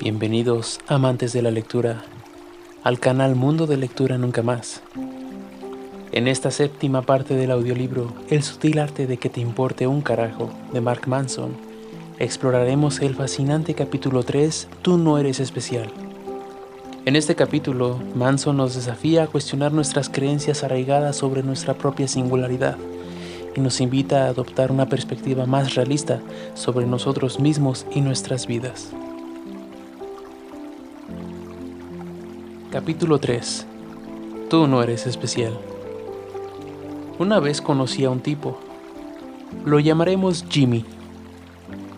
Bienvenidos, amantes de la lectura, al canal Mundo de Lectura Nunca Más. En esta séptima parte del audiolibro El sutil arte de que te importe un carajo, de Mark Manson, exploraremos el fascinante capítulo 3, Tú no eres especial. En este capítulo, Manson nos desafía a cuestionar nuestras creencias arraigadas sobre nuestra propia singularidad y nos invita a adoptar una perspectiva más realista sobre nosotros mismos y nuestras vidas. Capítulo 3. Tú no eres especial. Una vez conocí a un tipo. Lo llamaremos Jimmy.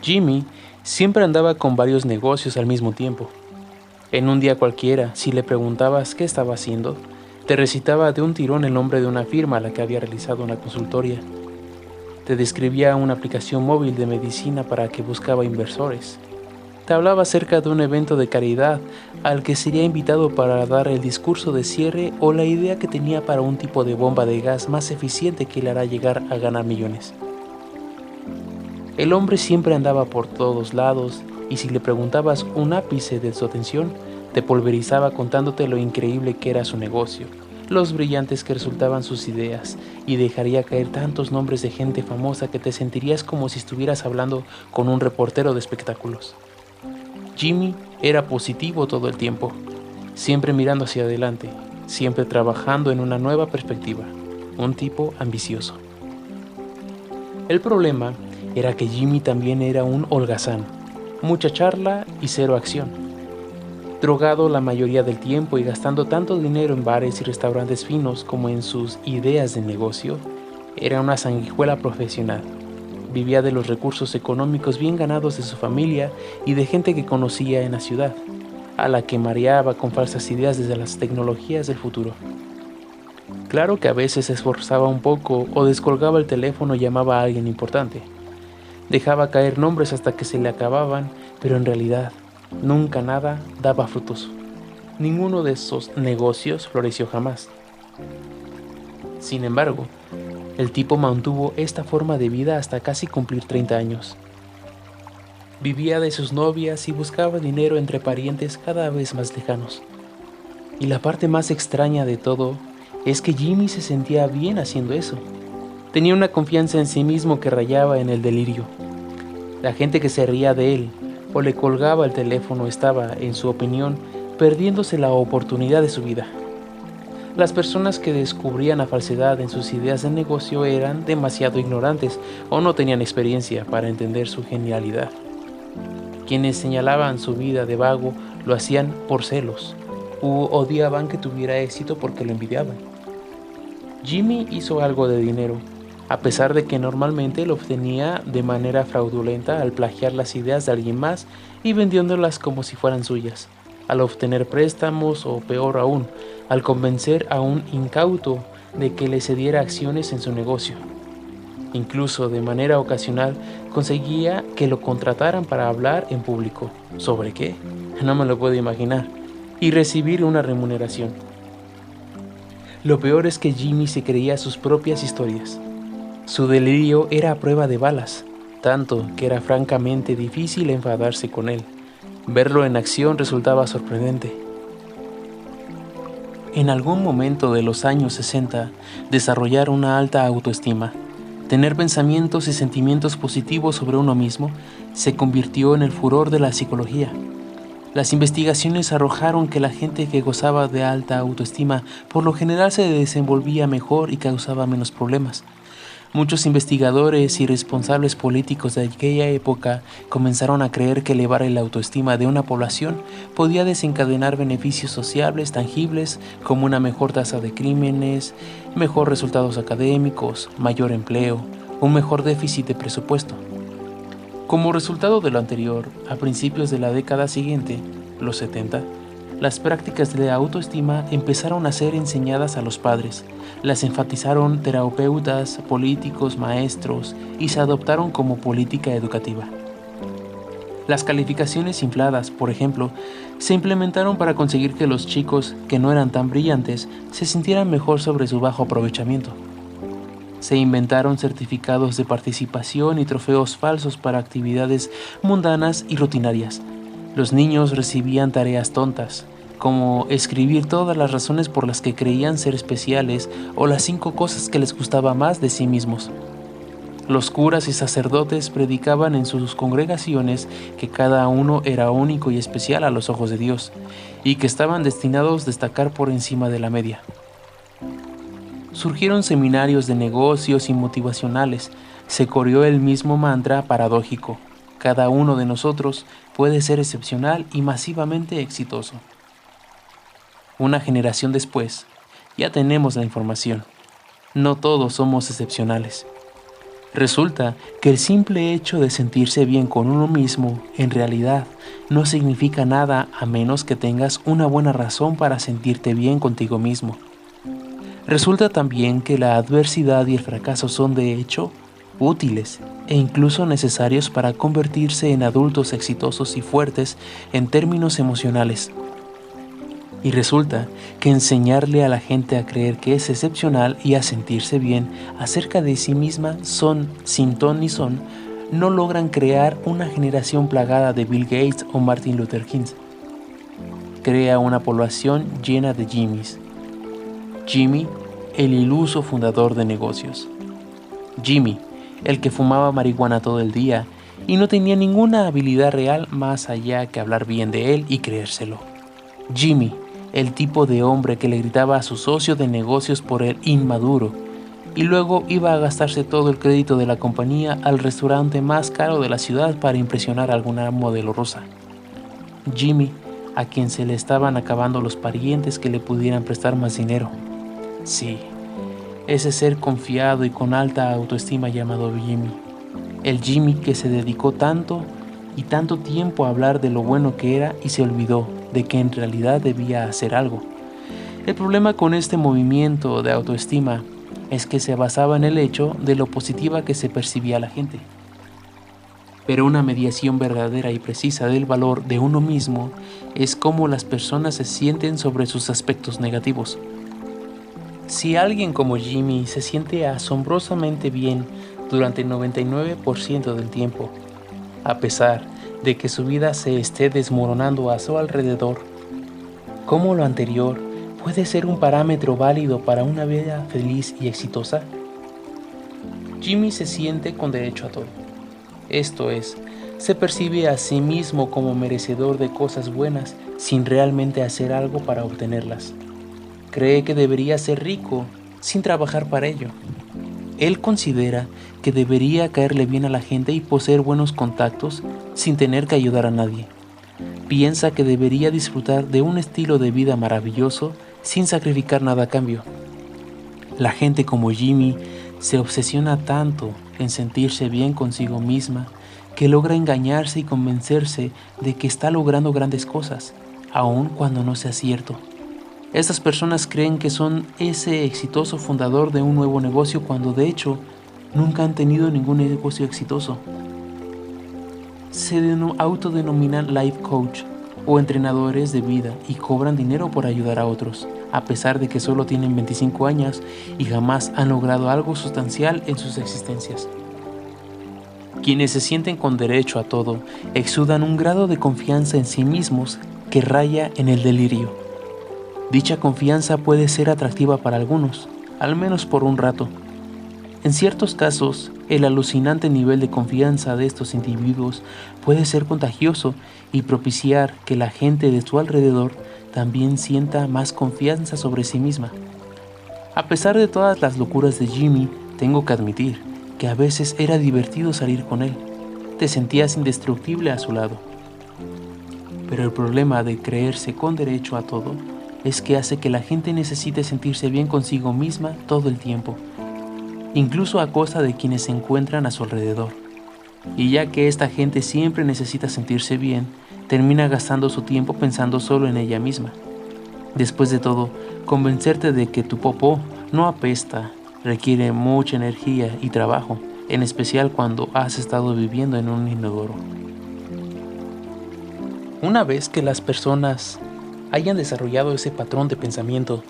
Jimmy siempre andaba con varios negocios al mismo tiempo. En un día cualquiera, si le preguntabas qué estaba haciendo, te recitaba de un tirón el nombre de una firma a la que había realizado una consultoría. Te describía una aplicación móvil de medicina para que buscaba inversores. Te hablaba acerca de un evento de caridad al que sería invitado para dar el discurso de cierre o la idea que tenía para un tipo de bomba de gas más eficiente que le hará llegar a ganar millones. El hombre siempre andaba por todos lados y si le preguntabas un ápice de su atención, te pulverizaba contándote lo increíble que era su negocio, los brillantes que resultaban sus ideas y dejaría caer tantos nombres de gente famosa que te sentirías como si estuvieras hablando con un reportero de espectáculos. Jimmy era positivo todo el tiempo, siempre mirando hacia adelante, siempre trabajando en una nueva perspectiva, un tipo ambicioso. El problema era que Jimmy también era un holgazán, mucha charla y cero acción. Drogado la mayoría del tiempo y gastando tanto dinero en bares y restaurantes finos como en sus ideas de negocio, era una sanguijuela profesional. Vivía de los recursos económicos bien ganados de su familia y de gente que conocía en la ciudad, a la que mareaba con falsas ideas desde las tecnologías del futuro. Claro que a veces se esforzaba un poco o descolgaba el teléfono y llamaba a alguien importante. Dejaba caer nombres hasta que se le acababan, pero en realidad nunca nada daba frutos. Ninguno de esos negocios floreció jamás. Sin embargo, el tipo mantuvo esta forma de vida hasta casi cumplir 30 años. Vivía de sus novias y buscaba dinero entre parientes cada vez más lejanos. Y la parte más extraña de todo es que Jimmy se sentía bien haciendo eso. Tenía una confianza en sí mismo que rayaba en el delirio. La gente que se reía de él o le colgaba el teléfono estaba, en su opinión, perdiéndose la oportunidad de su vida. Las personas que descubrían la falsedad en sus ideas de negocio eran demasiado ignorantes o no tenían experiencia para entender su genialidad. Quienes señalaban su vida de vago lo hacían por celos u odiaban que tuviera éxito porque lo envidiaban. Jimmy hizo algo de dinero, a pesar de que normalmente lo obtenía de manera fraudulenta al plagiar las ideas de alguien más y vendiéndolas como si fueran suyas, al obtener préstamos o peor aún, al convencer a un incauto de que le cediera acciones en su negocio. Incluso de manera ocasional conseguía que lo contrataran para hablar en público. ¿Sobre qué? No me lo puedo imaginar. Y recibir una remuneración. Lo peor es que Jimmy se creía sus propias historias. Su delirio era a prueba de balas, tanto que era francamente difícil enfadarse con él. Verlo en acción resultaba sorprendente. En algún momento de los años 60, desarrollar una alta autoestima, tener pensamientos y sentimientos positivos sobre uno mismo, se convirtió en el furor de la psicología. Las investigaciones arrojaron que la gente que gozaba de alta autoestima por lo general se desenvolvía mejor y causaba menos problemas. Muchos investigadores y responsables políticos de aquella época comenzaron a creer que elevar la autoestima de una población podía desencadenar beneficios sociables tangibles como una mejor tasa de crímenes, mejores resultados académicos, mayor empleo, un mejor déficit de presupuesto. Como resultado de lo anterior, a principios de la década siguiente, los 70, las prácticas de autoestima empezaron a ser enseñadas a los padres, las enfatizaron terapeutas, políticos, maestros y se adoptaron como política educativa. Las calificaciones infladas, por ejemplo, se implementaron para conseguir que los chicos que no eran tan brillantes se sintieran mejor sobre su bajo aprovechamiento. Se inventaron certificados de participación y trofeos falsos para actividades mundanas y rutinarias, Los niños recibían tareas tontas, como escribir todas las razones por las que creían ser especiales o las 5 cosas que les gustaba más de sí mismos. Los curas y sacerdotes predicaban en sus congregaciones que cada uno era único y especial a los ojos de Dios, y que estaban destinados a destacar por encima de la media. Surgieron seminarios de negocios y motivacionales. Se corrió el mismo mantra paradójico: cada uno de nosotros puede ser excepcional y masivamente exitoso. Una generación después, ya tenemos la información. No todos somos excepcionales. Resulta que el simple hecho de sentirse bien con uno mismo, en realidad, no significa nada a menos que tengas una buena razón para sentirte bien contigo mismo. Resulta también que la adversidad y el fracaso son, de hecho, útiles e incluso necesarios para convertirse en adultos exitosos y fuertes en términos emocionales. Y resulta que enseñarle a la gente a creer que es excepcional y a sentirse bien acerca de sí misma sin ton ni son, no logran crear una generación plagada de Bill Gates o Martin Luther King. Crea una población llena de Jimmys. Jimmy, el iluso fundador de negocios. Jimmy, el que fumaba marihuana todo el día y no tenía ninguna habilidad real más allá que hablar bien de él y creérselo. Jimmy, el tipo de hombre que le gritaba a su socio de negocios por el inmaduro y luego iba a gastarse todo el crédito de la compañía al restaurante más caro de la ciudad para impresionar a alguna modelo rosa. Jimmy, a quien se le estaban acabando los parientes que le pudieran prestar más dinero. Sí, ese ser confiado y con alta autoestima llamado Jimmy. El Jimmy que se dedicó tanto tiempo a hablar de lo bueno que era y se olvidó de que en realidad debía hacer algo. El problema con este movimiento de autoestima es que se basaba en el hecho de lo positiva que se percibía a la gente. Pero una mediación verdadera y precisa del valor de uno mismo es cómo las personas se sienten sobre sus aspectos negativos. Si alguien como Jimmy se siente asombrosamente bien durante el 99% del tiempo, a pesar de que su vida se esté desmoronando a su alrededor, ¿cómo lo anterior puede ser un parámetro válido para una vida feliz y exitosa? Jimmy se siente con derecho a todo. Esto es, se percibe a sí mismo como merecedor de cosas buenas sin realmente hacer algo para obtenerlas. Cree que debería ser rico sin trabajar para ello. Él considera que debería caerle bien a la gente y poseer buenos contactos sin tener que ayudar a nadie. Piensa que debería disfrutar de un estilo de vida maravilloso sin sacrificar nada a cambio. La gente como Jimmy se obsesiona tanto en sentirse bien consigo misma que logra engañarse y convencerse de que está logrando grandes cosas, aun cuando no sea cierto. Estas personas creen que son ese exitoso fundador de un nuevo negocio cuando de hecho nunca han tenido ningún negocio exitoso. Se autodenominan life coach o entrenadores de vida y cobran dinero por ayudar a otros, a pesar de que solo tienen 25 años y jamás han logrado algo sustancial en sus existencias. Quienes se sienten con derecho a todo exudan un grado de confianza en sí mismos que raya en el delirio. Dicha confianza puede ser atractiva para algunos, al menos por un rato. En ciertos casos, el alucinante nivel de confianza de estos individuos puede ser contagioso y propiciar que la gente de su alrededor también sienta más confianza sobre sí misma. A pesar de todas las locuras de Jimmy, tengo que admitir que a veces era divertido salir con él. Te sentías indestructible a su lado. Pero el problema de creerse con derecho a todo es que hace que la gente necesite sentirse bien consigo misma todo el tiempo, incluso a costa de quienes se encuentran a su alrededor. Y ya que esta gente siempre necesita sentirse bien, termina gastando su tiempo pensando solo en ella misma. Después de todo, convencerte de que tu popó no apesta requiere mucha energía y trabajo, en especial cuando has estado viviendo en un inodoro. Una vez que las personas hayan desarrollado ese patrón de pensamiento,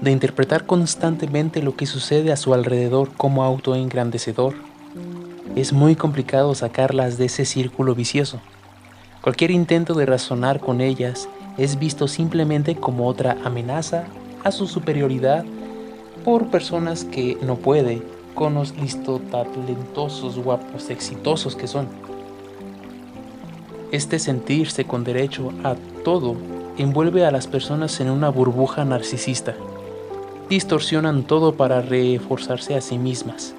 de interpretar constantemente lo que sucede a su alrededor como autoengrandecedor, es muy complicado sacarlas de ese círculo vicioso. Cualquier intento de razonar con ellas es visto simplemente como otra amenaza a su superioridad por personas que no puede, con los listos, talentosos, guapos, exitosos que son. Este sentirse con derecho a todo envuelve a las personas en una burbuja narcisista. Distorsionan todo para reforzarse a sí mismas.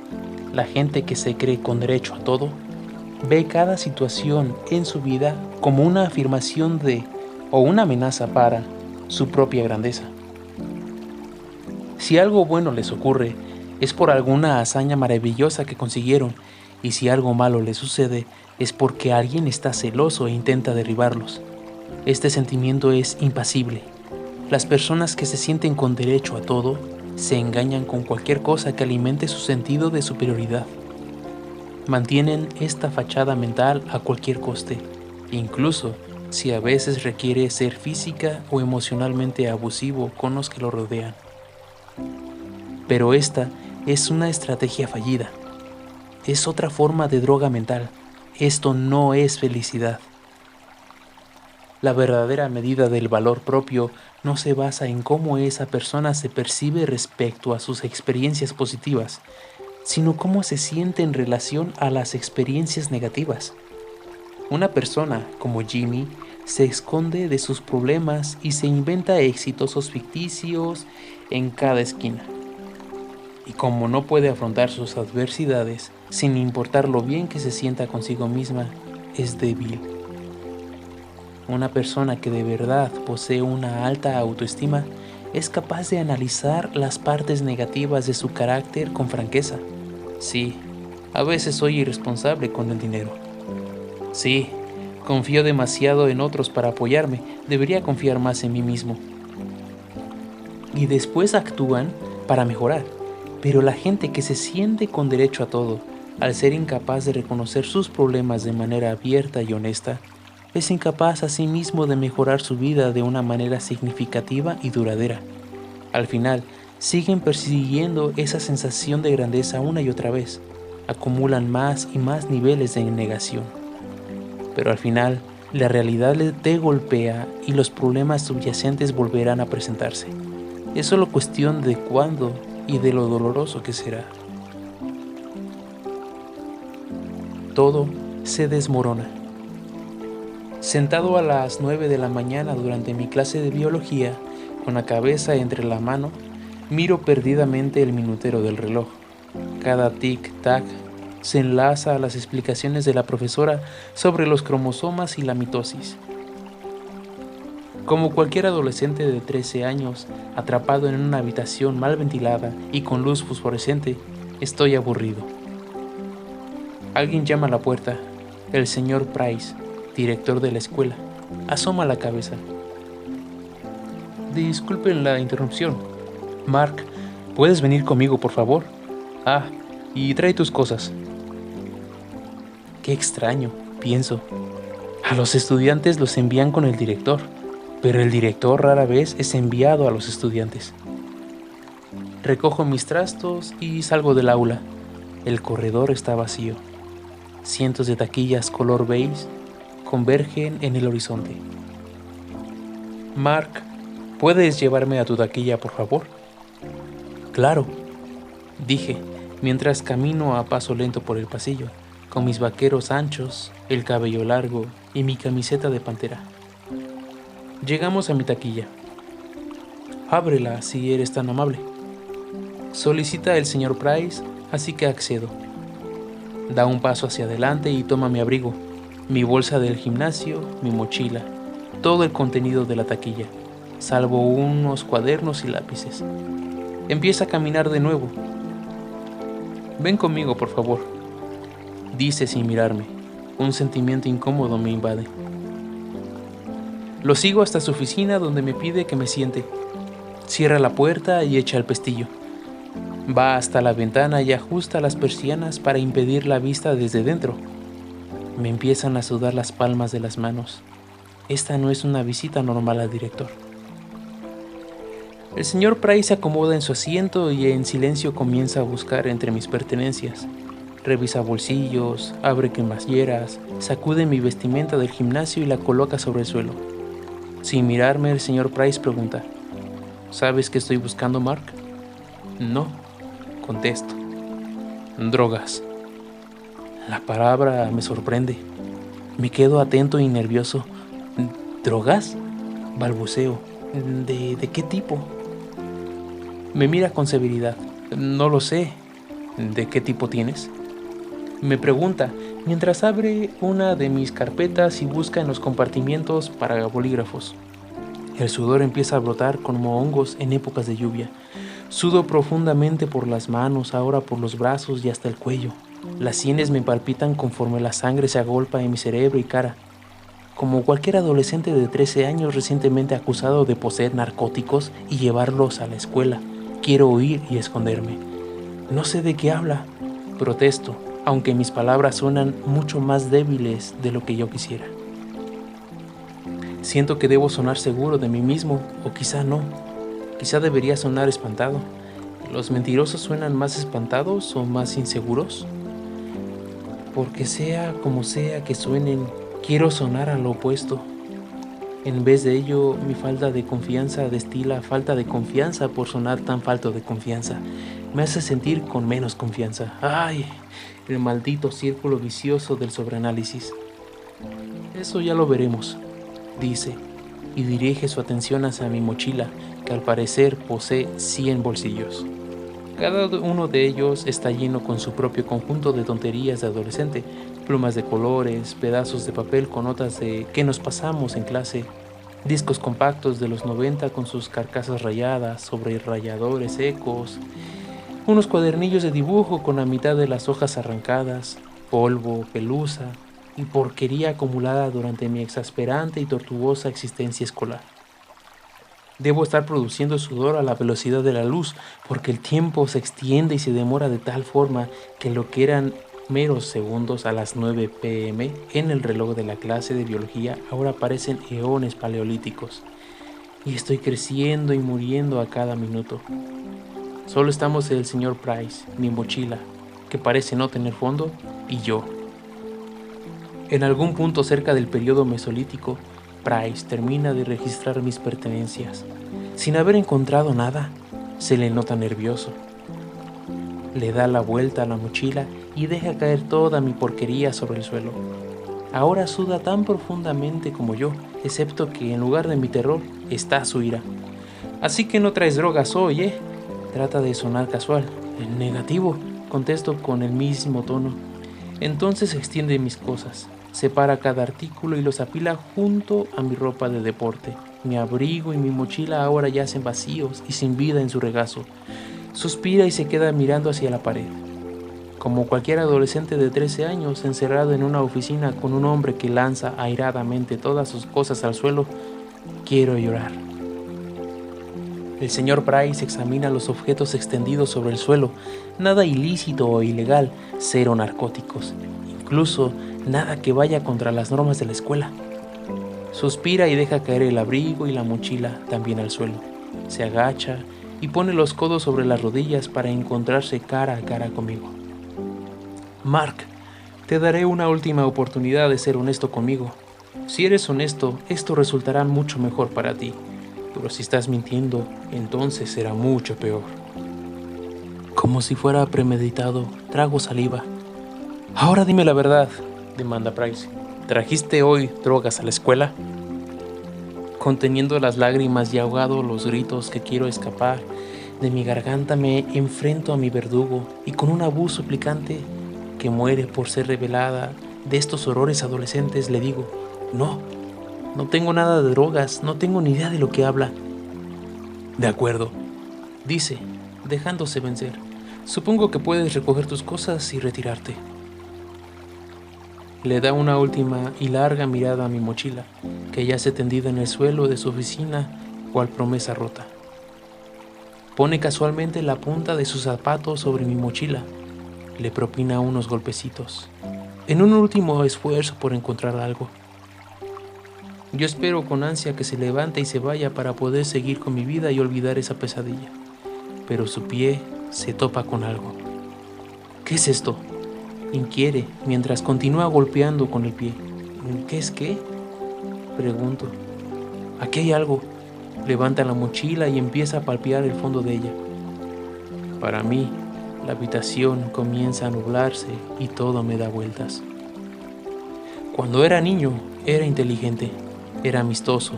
La gente que se cree con derecho a todo ve cada situación en su vida como una afirmación de o una amenaza para su propia grandeza. Si algo bueno les ocurre, es por alguna hazaña maravillosa que consiguieron, y si algo malo les sucede, es porque alguien está celoso e intenta derribarlos. Este sentimiento es impasible. Las personas que se sienten con derecho a todo se engañan con cualquier cosa que alimente su sentido de superioridad. Mantienen esta fachada mental a cualquier coste, incluso si a veces requiere ser física o emocionalmente abusivo con los que lo rodean. Pero esta es una estrategia fallida. Es otra forma de droga mental. Esto no es felicidad. La verdadera medida del valor propio no se basa en cómo esa persona se percibe respecto a sus experiencias positivas, sino cómo se siente en relación a las experiencias negativas. Una persona como Jimmy se esconde de sus problemas y se inventa exitosos ficticios en cada esquina. Y como no puede afrontar sus adversidades, sin importar lo bien que se sienta consigo misma, es débil. Una persona que de verdad posee una alta autoestima es capaz de analizar las partes negativas de su carácter con franqueza. Sí, a veces soy irresponsable con el dinero. Sí, confío demasiado en otros para apoyarme, debería confiar más en mí mismo. Y después actúan para mejorar, pero la gente que se siente con derecho a todo, al ser incapaz de reconocer sus problemas de manera abierta y honesta, es incapaz a sí mismo de mejorar su vida de una manera significativa y duradera. Al final, siguen persiguiendo esa sensación de grandeza una y otra vez, acumulan más y más niveles de negación. Pero al final, la realidad te golpea y los problemas subyacentes volverán a presentarse. Es solo cuestión de cuándo y de lo doloroso que será. Todo se desmorona. Sentado a las 9 de la mañana durante mi clase de biología, con la cabeza entre la mano, miro perdidamente el minutero del reloj. Cada tic-tac se enlaza a las explicaciones de la profesora sobre los cromosomas y la mitosis. Como cualquier adolescente de 13 años, atrapado en una habitación mal ventilada y con luz fosforescente, estoy aburrido. Alguien llama a la puerta. El señor Price, director de la escuela, asoma la cabeza. Disculpen la interrupción. Mark, ¿puedes venir conmigo, por favor? Ah, y trae tus cosas. Qué extraño, pienso. A los estudiantes los envían con el director, pero el director rara vez es enviado a los estudiantes. Recojo mis trastos y salgo del aula. El corredor está vacío. Cientos de taquillas color beige convergen en el horizonte. Mark, ¿puedes llevarme a tu taquilla, por favor? Claro, dije, mientras camino a paso lento por el pasillo, con mis vaqueros anchos, el cabello largo y mi camiseta de pantera. Llegamos a mi taquilla. Ábrela si eres tan amable. Solicita el señor Price, así que accedo. Da un paso hacia adelante y toma mi abrigo, mi bolsa del gimnasio, mi mochila, todo el contenido de la taquilla, salvo unos cuadernos y lápices. Empieza a caminar de nuevo. Ven conmigo, por favor, dice sin mirarme. Un sentimiento incómodo me invade. Lo sigo hasta su oficina, donde me pide que me siente. Cierra la puerta y echa el pestillo. Va hasta la ventana y ajusta las persianas para impedir la vista desde dentro. Me empiezan a sudar las palmas de las manos. Esta no es una visita normal al director. El señor Price se acomoda en su asiento y en silencio comienza a buscar entre mis pertenencias. Revisa bolsillos, abre cremalleras, sacude mi vestimenta del gimnasio y la coloca sobre el suelo. Sin mirarme, el señor Price pregunta: ¿sabes qué estoy buscando, Mark? No, contesto. Drogas. La palabra me sorprende. Me quedo atento y nervioso. ¿Drogas? Balbuceo. ¿De qué tipo? Me mira con severidad. No lo sé. ¿De qué tipo tienes? Me pregunta mientras abre una de mis carpetas y busca en los compartimientos para bolígrafos. El sudor empieza a brotar como hongos en épocas de lluvia. Sudo profundamente por las manos, ahora por los brazos y hasta el cuello. Las sienes me palpitan conforme la sangre se agolpa en mi cerebro y cara. Como cualquier adolescente de 13 años recientemente acusado de poseer narcóticos y llevarlos a la escuela, quiero huir y esconderme. No sé de qué habla, protesto, aunque mis palabras suenan mucho más débiles de lo que yo quisiera. Siento que debo sonar seguro de mí mismo, o quizá no. Quizá debería sonar espantado. ¿Los mentirosos suenan más espantados o más inseguros? Porque sea como sea que suenen, quiero sonar a lo opuesto. En vez de ello, mi falta de confianza destila falta de confianza por sonar tan falto de confianza. Me hace sentir con menos confianza. ¡Ay! El maldito círculo vicioso del sobreanálisis. Eso ya lo veremos, dice, y dirige su atención hacia mi mochila, que al parecer posee 100 bolsillos. Cada uno de ellos está lleno con su propio conjunto de tonterías de adolescente, plumas de colores, pedazos de papel con notas de qué nos pasamos en clase, discos compactos de los 90 con sus carcasas rayadas sobre rayadores secos, unos cuadernillos de dibujo con la mitad de las hojas arrancadas, polvo, pelusa y porquería acumulada durante mi exasperante y tortuosa existencia escolar. Debo estar produciendo sudor a la velocidad de la luz, porque el tiempo se extiende y se demora de tal forma que lo que eran meros segundos a las 9 p.m. en el reloj de la clase de biología ahora parecen eones paleolíticos. Y estoy creciendo y muriendo a cada minuto. Solo estamos el señor Price, mi mochila, que parece no tener fondo, y yo. En algún punto cerca del periodo mesolítico, Price termina de registrar mis pertenencias. Sin haber encontrado nada, se le nota nervioso. Le da la vuelta a la mochila y deja caer toda mi porquería sobre el suelo. Ahora suda tan profundamente como yo, excepto que en lugar de mi terror está su ira. Así que no traes drogas hoy, ¿eh? Trata de sonar casual. En negativo, contesto con el mismo tono. Entonces extiende mis cosas. Separa cada artículo y los apila junto a mi ropa de deporte. Mi abrigo y mi mochila ahora yacen vacíos y sin vida en su regazo. Suspira y se queda mirando hacia la pared. Como cualquier adolescente de 13 años encerrado en una oficina con un hombre que lanza airadamente todas sus cosas al suelo, quiero llorar. El señor Price examina los objetos extendidos sobre el suelo. Nada ilícito o ilegal, cero narcóticos. Incluso nada que vaya contra las normas de la escuela. Suspira y deja caer el abrigo y la mochila también al suelo. Se agacha y pone los codos sobre las rodillas para encontrarse cara a cara conmigo. Mark, te daré una última oportunidad de ser honesto conmigo. Si eres honesto, esto resultará mucho mejor para ti. Pero si estás mintiendo, entonces será mucho peor. Como si fuera premeditado, trago saliva. Ahora dime la verdad, demanda Price. ¿Trajiste hoy drogas a la escuela? Conteniendo las lágrimas y ahogado los gritos que quiero escapar de mi garganta, me enfrento a mi verdugo y con una voz suplicante que muere por ser revelada de estos horrores adolescentes le digo: no tengo nada de drogas, no tengo ni idea de lo que habla. De acuerdo, dice, dejándose vencer. Supongo que puedes recoger tus cosas y retirarte. Le da una última y larga mirada a mi mochila, que yace tendida en el suelo de su oficina, cual promesa rota. Pone casualmente la punta de sus zapatos sobre mi mochila. Le propina unos golpecitos, en un último esfuerzo por encontrar algo. Yo espero con ansia que se levante y se vaya para poder seguir con mi vida y olvidar esa pesadilla. Pero su pie se topa con algo. ¿Qué es esto? inquiere mientras continúa golpeando con el pie. ¿Qué es qué? Pregunto. Aquí hay algo. Levanta la mochila y empieza a palpear el fondo de ella. Para mí, la habitación comienza a nublarse y todo me da vueltas. Cuando era niño, era inteligente, era amistoso,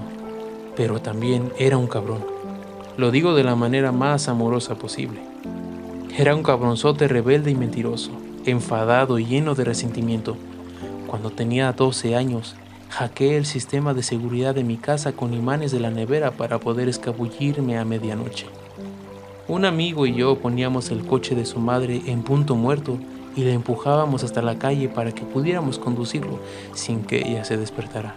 pero también era un cabrón. Lo digo de la manera más amorosa posible. Era un cabronzote rebelde y mentiroso, enfadado y lleno de resentimiento. Cuando tenía 12 años, hackeé el sistema de seguridad de mi casa con imanes de la nevera para poder escabullirme a medianoche. Un amigo y yo poníamos el coche de su madre en punto muerto y le empujábamos hasta la calle para que pudiéramos conducirlo sin que ella se despertara.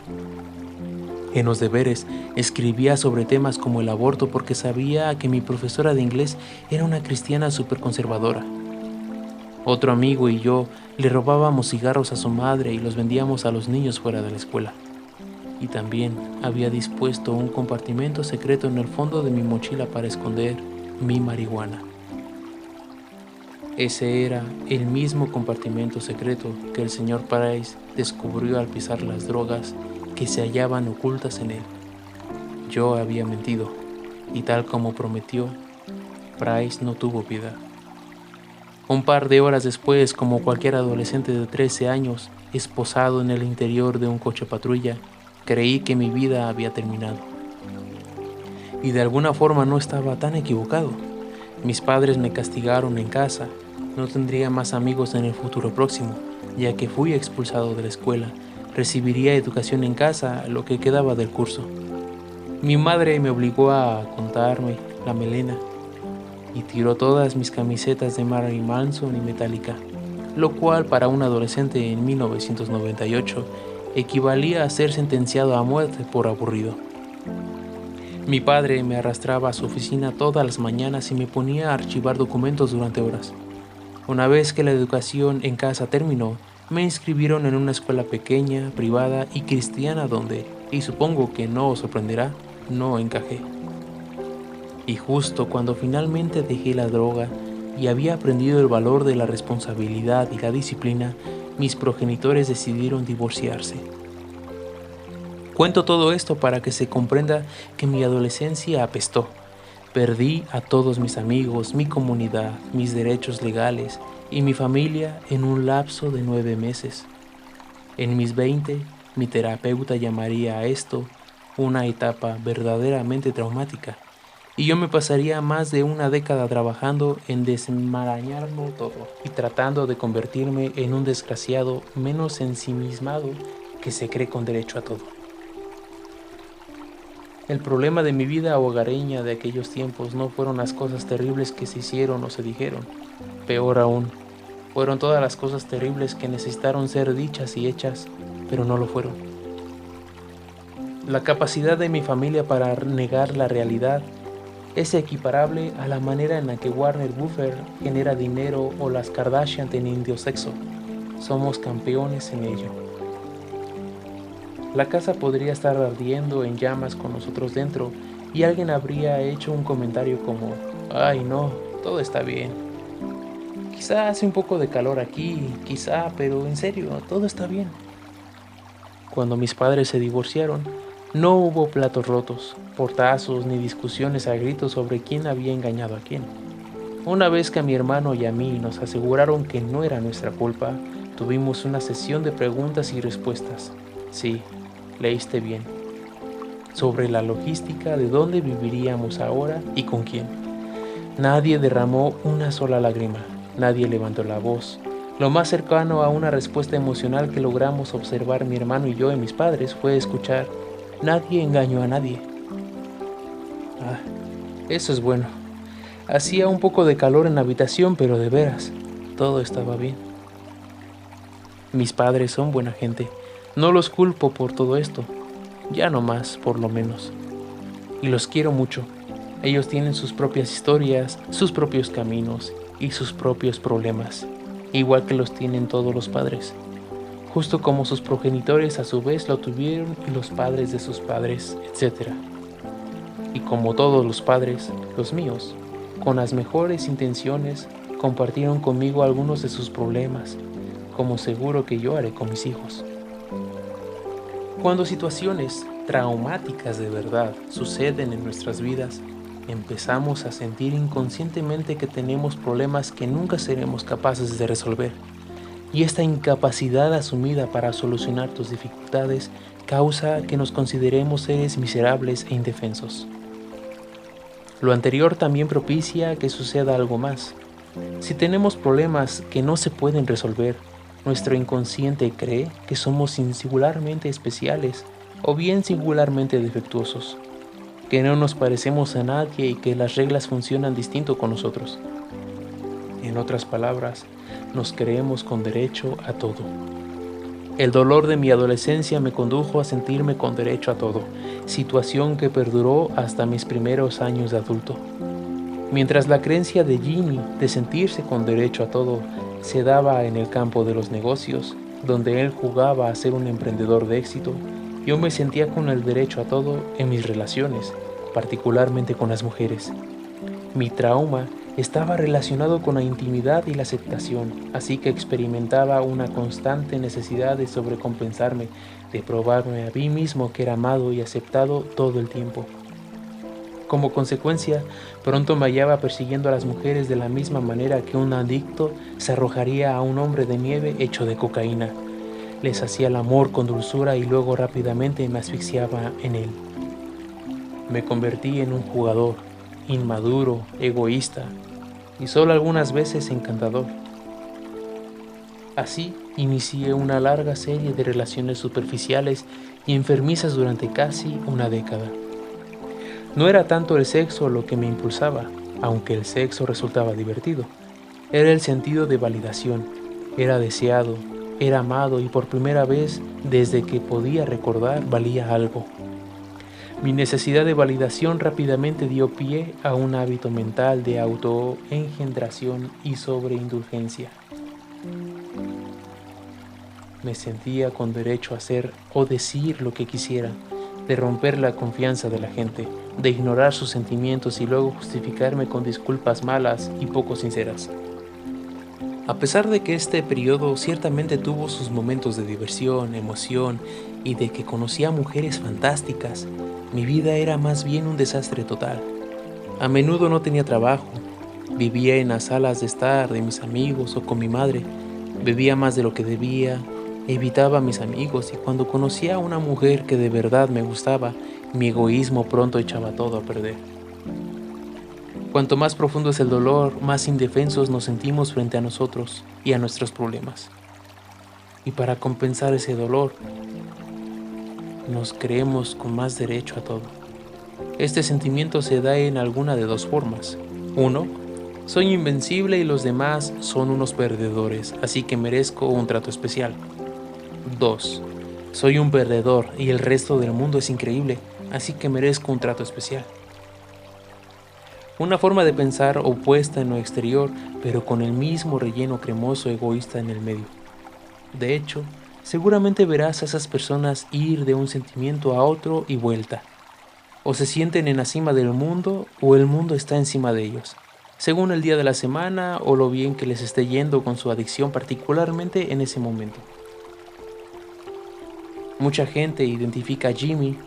En los deberes escribía sobre temas como el aborto porque sabía que mi profesora de inglés era una cristiana súper conservadora. Otro amigo y yo le robábamos cigarros a su madre y los vendíamos a los niños fuera de la escuela. Y también había dispuesto un compartimento secreto en el fondo de mi mochila para esconder mi marihuana. Ese era el mismo compartimento secreto que el señor Price descubrió al pisar las drogas que se hallaban ocultas en él. Yo había mentido, y tal como prometió, Price no tuvo piedad. Un par de horas después, como cualquier adolescente de 13 años, esposado en el interior de un coche patrulla, creí que mi vida había terminado. Y de alguna forma no estaba tan equivocado. Mis padres me castigaron en casa, no tendría más amigos en el futuro próximo, ya que fui expulsado de la escuela. Recibiría educación en casa, lo que quedaba del curso. Mi madre me obligó a contarme la melena y tiró todas mis camisetas de Marilyn Manson y Metallica, lo cual para un adolescente en 1998 equivalía a ser sentenciado a muerte por aburrido. Mi padre me arrastraba a su oficina todas las mañanas y me ponía a archivar documentos durante horas. Una vez que la educación en casa terminó, me inscribieron en una escuela pequeña, privada y cristiana donde, y supongo que no os sorprenderá, no encajé. Y justo cuando finalmente dejé la droga y había aprendido el valor de la responsabilidad y la disciplina, mis progenitores decidieron divorciarse. Cuento todo esto para que se comprenda que mi adolescencia apestó. Perdí a todos mis amigos, mi comunidad, mis derechos legales y mi familia en un lapso de 9 meses. En mis 20, mi terapeuta llamaría a esto una etapa verdaderamente traumática, y yo me pasaría más de una década trabajando en desenmarañarlo todo y tratando de convertirme en un desgraciado menos ensimismado que se cree con derecho a todo. El problema de mi vida hogareña de aquellos tiempos no fueron las cosas terribles que se hicieron o se dijeron. Peor aún, fueron todas las cosas terribles que necesitaron ser dichas y hechas, pero no lo fueron. La capacidad de mi familia para negar la realidad es equiparable a la manera en la que Warner Buffett genera dinero o las Kardashian teniendo sexo. Somos campeones en ello. La casa podría estar ardiendo en llamas con nosotros dentro y alguien habría hecho un comentario como: «Ay no, todo está bien. Quizá hace un poco de calor aquí, quizá, pero en serio, todo está bien». Cuando mis padres se divorciaron, no hubo platos rotos, portazos ni discusiones a gritos sobre quién había engañado a quién. Una vez que a mi hermano y a mí nos aseguraron que no era nuestra culpa, tuvimos una sesión de preguntas y respuestas. Sí, leíste bien. Sobre la logística de dónde viviríamos ahora y con quién. Nadie derramó una sola lágrima, nadie levantó la voz. Lo más cercano a una respuesta emocional que logramos observar mi hermano y yo en mis padres fue escuchar: «Nadie engañó a nadie». Ah, eso es bueno. Hacía un poco de calor en la habitación, pero de veras, todo estaba bien. Mis padres son buena gente. No los culpo por todo esto, ya no más, por lo menos. Y los quiero mucho. Ellos tienen sus propias historias, sus propios caminos y sus propios problemas, igual que los tienen todos los padres. Justo como sus progenitores a su vez lo tuvieron y los padres de sus padres, etc. Y como todos los padres, los míos, con las mejores intenciones, compartieron conmigo algunos de sus problemas, como seguro que yo haré con mis hijos. Cuando situaciones traumáticas de verdad suceden en nuestras vidas, empezamos a sentir inconscientemente que tenemos problemas que nunca seremos capaces de resolver. Y esta incapacidad asumida para solucionar tus dificultades causa que nos consideremos seres miserables e indefensos. Lo anterior también propicia que suceda algo más. Si tenemos problemas que no se pueden resolver, nuestro inconsciente cree que somos singularmente especiales o bien singularmente defectuosos, que no nos parecemos a nadie y que las reglas funcionan distinto con nosotros. En otras palabras, nos creemos con derecho a todo. El dolor de mi adolescencia me condujo a sentirme con derecho a todo, situación que perduró hasta mis primeros años de adulto. Mientras la creencia de Jimmy de sentirse con derecho a todo se daba en el campo de los negocios, donde él jugaba a ser un emprendedor de éxito, yo me sentía con el derecho a todo en mis relaciones, particularmente con las mujeres. Mi trauma estaba relacionado con la intimidad y la aceptación, así que experimentaba una constante necesidad de sobrecompensarme, de probarme a mí mismo que era amado y aceptado todo el tiempo. Como consecuencia, pronto me hallaba persiguiendo a las mujeres de la misma manera que un adicto se arrojaría a un hombre de nieve hecho de cocaína. Les hacía el amor con dulzura y luego rápidamente me asfixiaba en él. Me convertí en un jugador, inmaduro, egoísta y solo algunas veces encantador. Así inicié una larga serie de relaciones superficiales y enfermizas durante casi una década. No era tanto el sexo lo que me impulsaba, aunque el sexo resultaba divertido. Era el sentido de validación. Era deseado, era amado y por primera vez desde que podía recordar valía algo. Mi necesidad de validación rápidamente dio pie a un hábito mental de autoengendración y sobreindulgencia. Me sentía con derecho a hacer o decir lo que quisiera, de romper la confianza de la gente, de ignorar sus sentimientos y luego justificarme con disculpas malas y poco sinceras. A pesar de que este periodo ciertamente tuvo sus momentos de diversión, emoción y de que conocía mujeres fantásticas, mi vida era más bien un desastre total. A menudo no tenía trabajo, vivía en las salas de estar de mis amigos o con mi madre, bebía más de lo que debía, evitaba a mis amigos y cuando conocía a una mujer que de verdad me gustaba, mi egoísmo pronto echaba todo a perder. Cuanto más profundo es el dolor, más indefensos nos sentimos frente a nosotros y a nuestros problemas. Y para compensar ese dolor, nos creemos con más derecho a todo. Este sentimiento se da en alguna de dos formas. 1. Soy invencible y los demás son unos perdedores, así que merezco un trato especial. 2. Soy un perdedor y el resto del mundo es increíble, así que merezco un trato especial. Una forma de pensar opuesta en lo exterior, pero con el mismo relleno cremoso egoísta en el medio. De hecho, seguramente verás a esas personas ir de un sentimiento a otro y vuelta. O se sienten en la cima del mundo o el mundo está encima de ellos, según el día de la semana o lo bien que les esté yendo con su adicción particularmente en ese momento. Mucha gente identifica a Jimmy,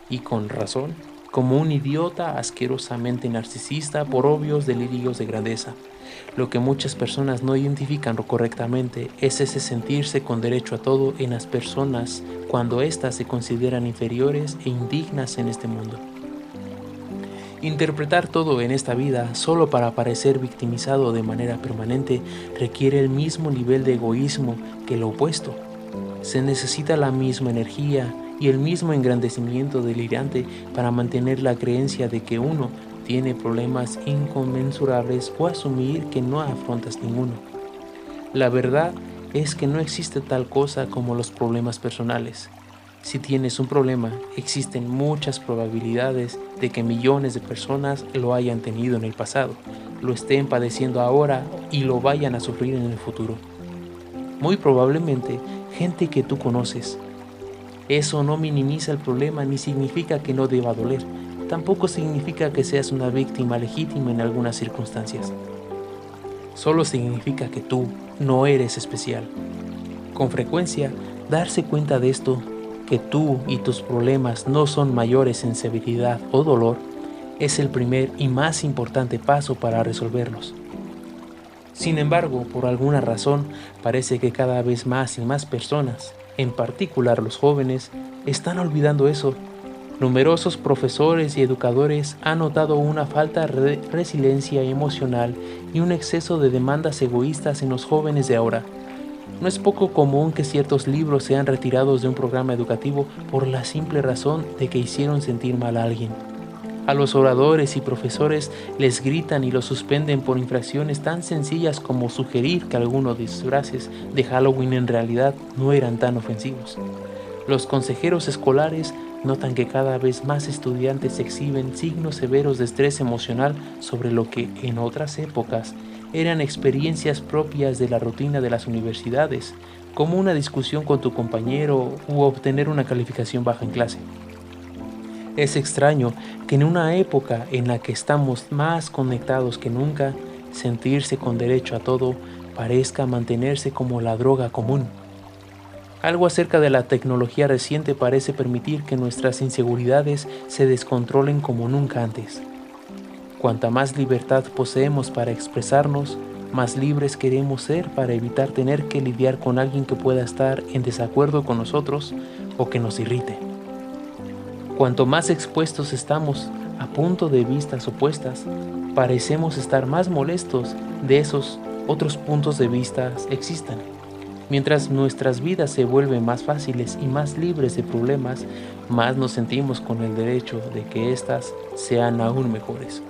y con razón, como un idiota asquerosamente narcisista por obvios delirios de grandeza. Lo que muchas personas no identifican correctamente es ese sentirse con derecho a todo en las personas cuando éstas se consideran inferiores e indignas en este mundo. Interpretar todo en esta vida solo para parecer victimizado de manera permanente requiere el mismo nivel de egoísmo que lo opuesto. Se necesita la misma energía y el mismo engrandecimiento delirante para mantener la creencia de que uno tiene problemas inconmensurables o asumir que no afrontas ninguno. La verdad es que no existe tal cosa como los problemas personales. Si tienes un problema, existen muchas probabilidades de que millones de personas lo hayan tenido en el pasado, lo estén padeciendo ahora y lo vayan a sufrir en el futuro. Muy probablemente, gente que tú conoces. Eso no minimiza el problema ni significa que no deba doler. Tampoco significa que seas una víctima legítima en algunas circunstancias. Solo significa que tú no eres especial. Con frecuencia, darse cuenta de esto, que tú y tus problemas no son mayores en severidad o dolor, es el primer y más importante paso para resolverlos. Sin embargo, por alguna razón, parece que cada vez más y más personas, en particular los jóvenes, están olvidando eso. Numerosos profesores y educadores han notado una falta de resiliencia emocional y un exceso de demandas egoístas en los jóvenes de ahora. No es poco común que ciertos libros sean retirados de un programa educativo por la simple razón de que hicieron sentir mal a alguien. A los oradores y profesores les gritan y los suspenden por infracciones tan sencillas como sugerir que algunos disfraces de Halloween en realidad no eran tan ofensivos. Los consejeros escolares notan que cada vez más estudiantes exhiben signos severos de estrés emocional sobre lo que en otras épocas eran experiencias propias de la rutina de las universidades, como una discusión con tu compañero u obtener una calificación baja en clase. Es extraño que en una época en la que estamos más conectados que nunca, sentirse con derecho a todo parezca mantenerse como la droga común. Algo acerca de la tecnología reciente parece permitir que nuestras inseguridades se descontrolen como nunca antes. Cuanta más libertad poseemos para expresarnos, más libres queremos ser para evitar tener que lidiar con alguien que pueda estar en desacuerdo con nosotros o que nos irrite. Cuanto más expuestos estamos a puntos de vista opuestas, parecemos estar más molestos de esos otros puntos de vista existan. Mientras nuestras vidas se vuelven más fáciles y más libres de problemas, más nos sentimos con el derecho de que éstas sean aún mejores.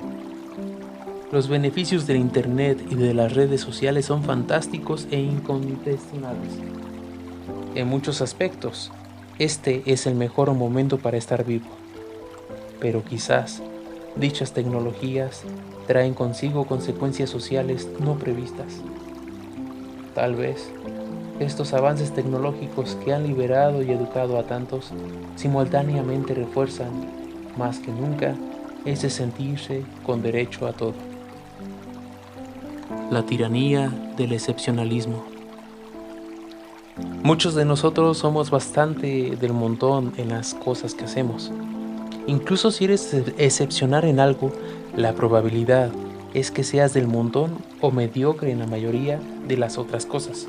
Los beneficios del Internet y de las redes sociales son fantásticos e incontestables. En muchos aspectos, este es el mejor momento para estar vivo. Pero quizás dichas tecnologías traen consigo consecuencias sociales no previstas. Tal vez estos avances tecnológicos que han liberado y educado a tantos simultáneamente refuerzan, más que nunca, ese sentirse con derecho a todo. La tiranía del excepcionalismo. Muchos de nosotros somos bastante del montón en las cosas que hacemos. Incluso si eres excepcional en algo, la probabilidad es que seas del montón o mediocre en la mayoría de las otras cosas.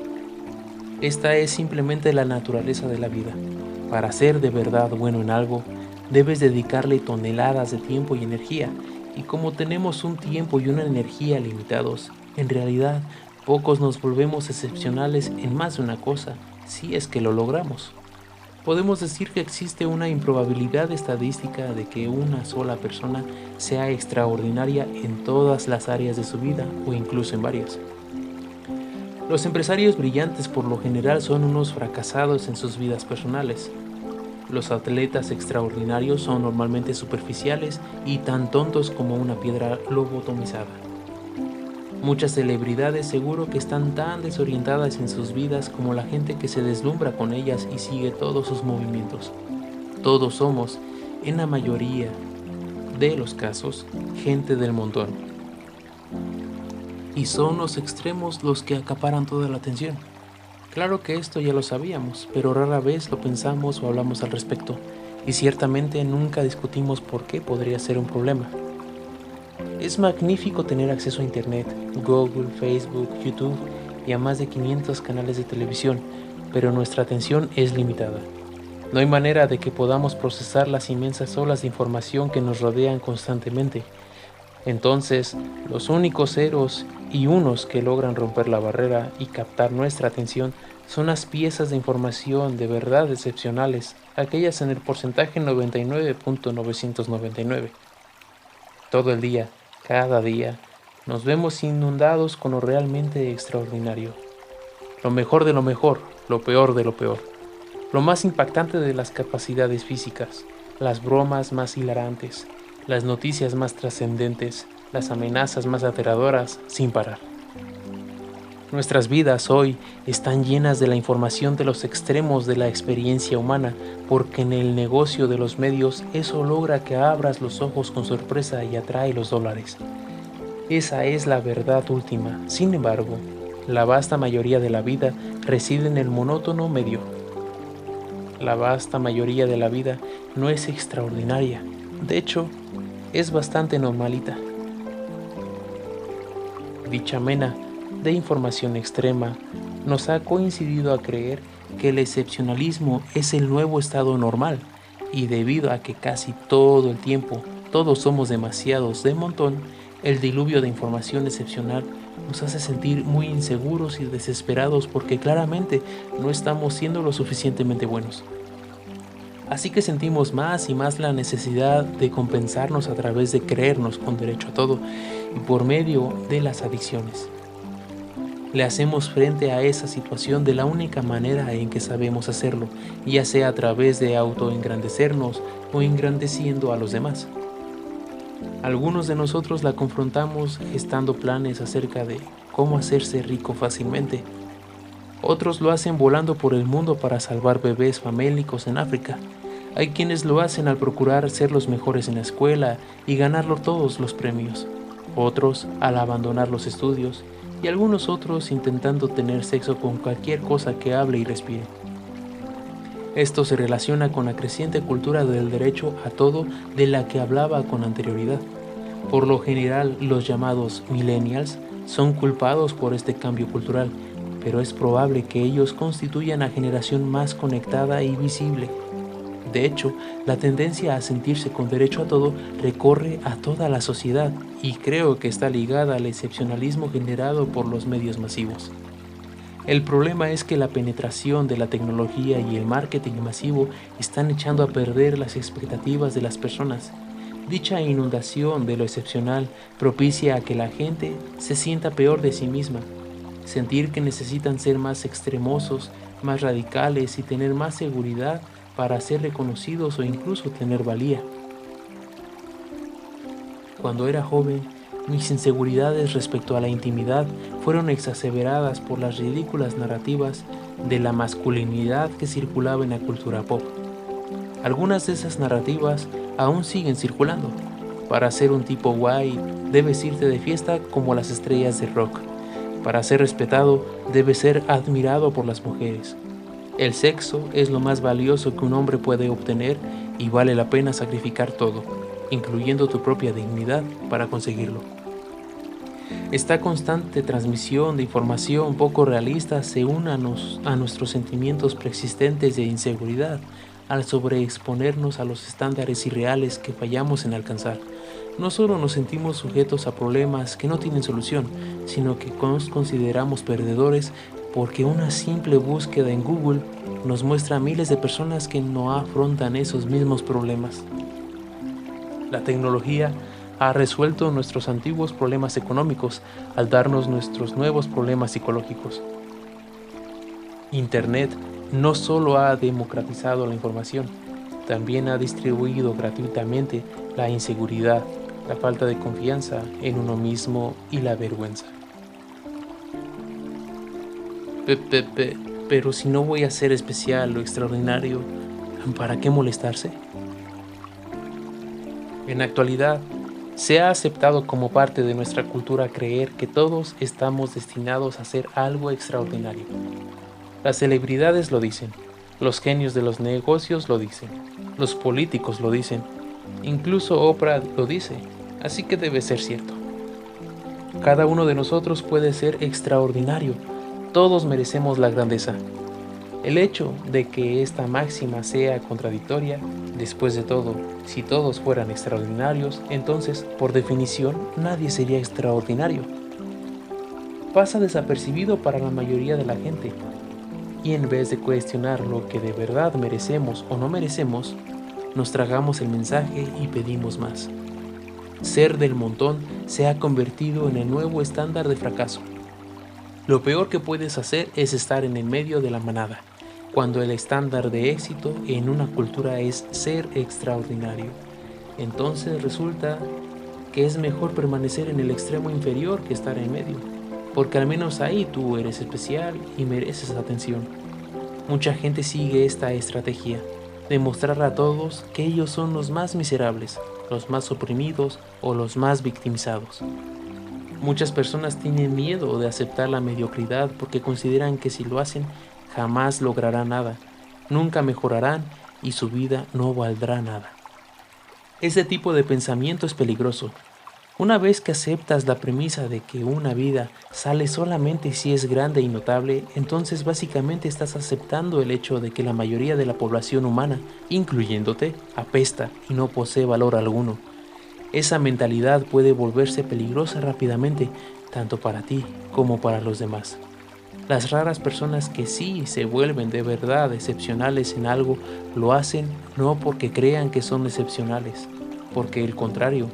Esta es simplemente la naturaleza de la vida. Para ser de verdad bueno en algo, debes dedicarle toneladas de tiempo y energía, y como tenemos un tiempo y una energía limitados, en realidad pocos nos volvemos excepcionales en más de una cosa, si es que lo logramos. Podemos decir que existe una improbabilidad estadística de que una sola persona sea extraordinaria en todas las áreas de su vida o incluso en varias. Los empresarios brillantes por lo general son unos fracasados en sus vidas personales. Los atletas extraordinarios son normalmente superficiales y tan tontos como una piedra lobotomizada. Muchas celebridades seguro que están tan desorientadas en sus vidas como la gente que se deslumbra con ellas y sigue todos sus movimientos. Todos somos, en la mayoría de los casos, gente del montón. Y son los extremos los que acaparan toda la atención. Claro que esto ya lo sabíamos, pero rara vez lo pensamos o hablamos al respecto, y ciertamente nunca discutimos por qué podría ser un problema. Es magnífico tener acceso a Internet, Google, Facebook, YouTube y a más de 500 canales de televisión, pero nuestra atención es limitada. No hay manera de que podamos procesar las inmensas olas de información que nos rodean constantemente. Entonces, los únicos ceros y unos que logran romper la barrera y captar nuestra atención son las piezas de información de verdad excepcionales, aquellas en el porcentaje 99.999. Todo el día, cada día, nos vemos inundados con lo realmente extraordinario. Lo mejor de lo mejor, lo peor de lo peor. Lo más impactante de las capacidades físicas, las bromas más hilarantes, las noticias más trascendentes, las amenazas más aterradoras, sin parar. Nuestras vidas hoy están llenas de la información de los extremos de la experiencia humana, porque en el negocio de los medios eso logra que abras los ojos con sorpresa y atrae los dólares. Esa es la verdad última. Sin embargo, la vasta mayoría de la vida reside en el monótono medio. La vasta mayoría de la vida no es extraordinaria, de hecho, es bastante normalita. Dicha mena de información extrema nos ha coincidido a creer que el excepcionalismo es el nuevo estado normal, y debido a que casi todo el tiempo todos somos demasiados de montón, el diluvio de información excepcional nos hace sentir muy inseguros y desesperados porque claramente no estamos siendo lo suficientemente buenos. Así que sentimos más y más la necesidad de compensarnos a través de creernos con derecho a todo y por medio de las adicciones. Le hacemos frente a esa situación de la única manera en que sabemos hacerlo, ya sea a través de autoengrandecernos o engrandeciendo a los demás. Algunos de nosotros la confrontamos gestando planes acerca de cómo hacerse rico fácilmente. Otros lo hacen volando por el mundo para salvar bebés famélicos en África. Hay quienes lo hacen al procurar ser los mejores en la escuela y ganarlo todos los premios. Otros al abandonar los estudios y algunos otros intentando tener sexo con cualquier cosa que hable y respire. Esto se relaciona con la creciente cultura del derecho a todo de la que hablaba con anterioridad. Por lo general, los llamados millennials son culpados por este cambio cultural, pero es probable que ellos constituyan la generación más conectada y visible. De hecho, la tendencia a sentirse con derecho a todo recorre a toda la sociedad y creo que está ligada al excepcionalismo generado por los medios masivos. El problema es que la penetración de la tecnología y el marketing masivo están echando a perder las expectativas de las personas. Dicha inundación de lo excepcional propicia a que la gente se sienta peor de sí misma, sentir que necesitan ser más extremosos, más radicales y tener más seguridad para ser reconocidos o incluso tener valía. Cuando era joven, mis inseguridades respecto a la intimidad fueron exacerbadas por las ridículas narrativas de la masculinidad que circulaba en la cultura pop. Algunas de esas narrativas aún siguen circulando. Para ser un tipo guay, debes irte de fiesta como las estrellas de rock. Para ser respetado, debes ser admirado por las mujeres. El sexo es lo más valioso que un hombre puede obtener y vale la pena sacrificar todo, incluyendo tu propia dignidad, para conseguirlo. Esta constante transmisión de información poco realista se une a nuestros sentimientos preexistentes de inseguridad al sobreexponernos a los estándares irreales que fallamos en alcanzar. No solo nos sentimos sujetos a problemas que no tienen solución, sino que nos consideramos perdedores porque una simple búsqueda en Google nos muestra a miles de personas que no afrontan esos mismos problemas. La tecnología ha resuelto nuestros antiguos problemas económicos al darnos nuestros nuevos problemas psicológicos. Internet no solo ha democratizado la información, también ha distribuido gratuitamente la inseguridad, la falta de confianza en uno mismo y la vergüenza. Pero si no voy a ser especial o extraordinario, ¿para qué molestarse? En la actualidad, se ha aceptado como parte de nuestra cultura creer que todos estamos destinados a ser algo extraordinario. Las celebridades lo dicen, los genios de los negocios lo dicen, los políticos lo dicen, incluso Oprah lo dice, así que debe ser cierto. Cada uno de nosotros puede ser extraordinario, todos merecemos la grandeza. El hecho de que esta máxima sea contradictoria, después de todo, si todos fueran extraordinarios, entonces, por definición, nadie sería extraordinario. Pasa desapercibido para la mayoría de la gente, y en vez de cuestionar lo que de verdad merecemos o no merecemos, nos tragamos el mensaje y pedimos más. Ser del montón se ha convertido en el nuevo estándar de fracaso. Lo peor que puedes hacer es estar en el medio de la manada, cuando el estándar de éxito en una cultura es ser extraordinario. Entonces resulta que es mejor permanecer en el extremo inferior que estar en medio, porque al menos ahí tú eres especial y mereces atención. Mucha gente sigue esta estrategia, demostrar a todos que ellos son los más miserables, los más oprimidos o los más victimizados. Muchas personas tienen miedo de aceptar la mediocridad porque consideran que si lo hacen jamás lograrán nada, nunca mejorarán y su vida no valdrá nada. Ese tipo de pensamiento es peligroso. Una vez que aceptas la premisa de que una vida sale solamente si es grande y notable, entonces básicamente estás aceptando el hecho de que la mayoría de la población humana, incluyéndote, apesta y no posee valor alguno. Esa mentalidad puede volverse peligrosa rápidamente, tanto para ti como para los demás. Las raras personas que sí se vuelven de verdad excepcionales en algo, lo hacen no porque crean que son excepcionales, porque el contrario,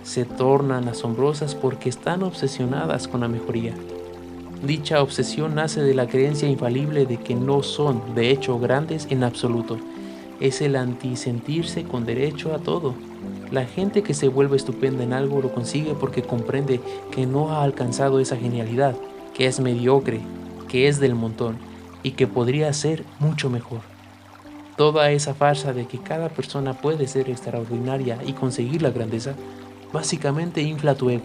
se tornan asombrosas porque están obsesionadas con la mejoría. Dicha obsesión nace de la creencia infalible de que no son, de hecho, grandes en absoluto. Es el antisentirse con derecho a todo. La gente que se vuelve estupenda en algo lo consigue porque comprende que no ha alcanzado esa genialidad, que es mediocre, que es del montón y que podría ser mucho mejor. Toda esa farsa de que cada persona puede ser extraordinaria y conseguir la grandeza, básicamente infla tu ego.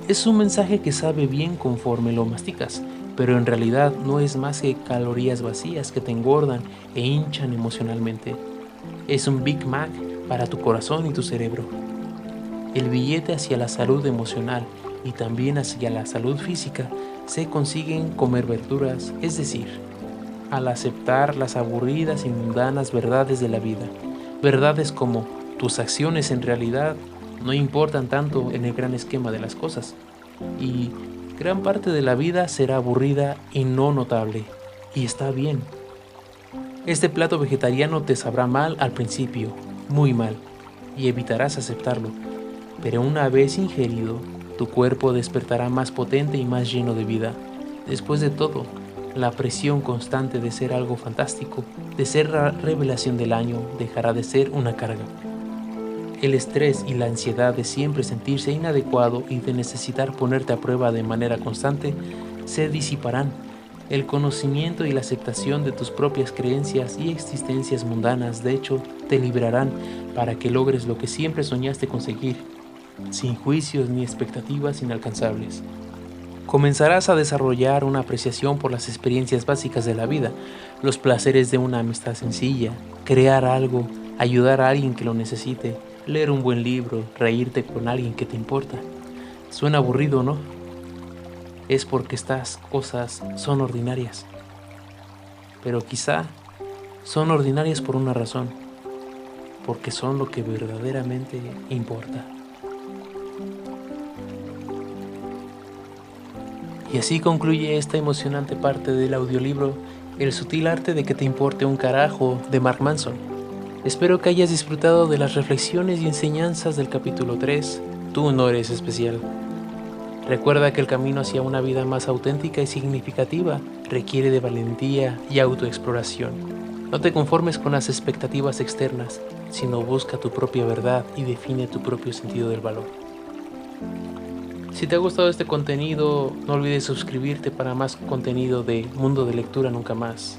Es un mensaje que sabe bien conforme lo masticas, pero en realidad no es más que calorías vacías que te engordan e hinchan emocionalmente. Es un Big Mac para tu corazón y tu cerebro. El billete hacia la salud emocional y también hacia la salud física se consiguen comer verduras, es decir, al aceptar las aburridas y mundanas verdades de la vida. Verdades como tus acciones en realidad no importan tanto en el gran esquema de las cosas. Y gran parte de la vida será aburrida y no notable. Y está bien. Este plato vegetariano te sabrá mal al principio, muy mal, y evitarás aceptarlo. Pero una vez ingerido, tu cuerpo despertará más potente y más lleno de vida. Después de todo, la presión constante de ser algo fantástico, de ser la revelación del año, dejará de ser una carga. El estrés y la ansiedad de siempre sentirse inadecuado y de necesitar ponerte a prueba de manera constante se disiparán. El conocimiento y la aceptación de tus propias creencias y existencias mundanas, de hecho, te librarán para que logres lo que siempre soñaste conseguir, sin juicios ni expectativas inalcanzables. Comenzarás a desarrollar una apreciación por las experiencias básicas de la vida, los placeres de una amistad sencilla, crear algo, ayudar a alguien que lo necesite, leer un buen libro, reírte con alguien que te importa. Suena aburrido, ¿no? Es porque estas cosas son ordinarias. Pero quizá son ordinarias por una razón, porque son lo que verdaderamente importa. Y así concluye esta emocionante parte del audiolibro El sutil arte de que te importe un carajo de Mark Manson. Espero que hayas disfrutado de las reflexiones y enseñanzas del capítulo 3, Tú no eres especial. Recuerda que el camino hacia una vida más auténtica y significativa requiere de valentía y autoexploración. No te conformes con las expectativas externas, sino busca tu propia verdad y define tu propio sentido del valor. Si te ha gustado este contenido, no olvides suscribirte para más contenido de Mundo de Lectura Nunca Más.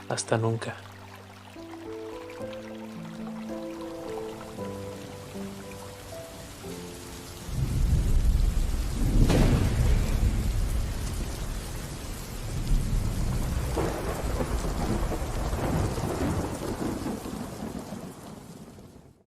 Hasta nunca.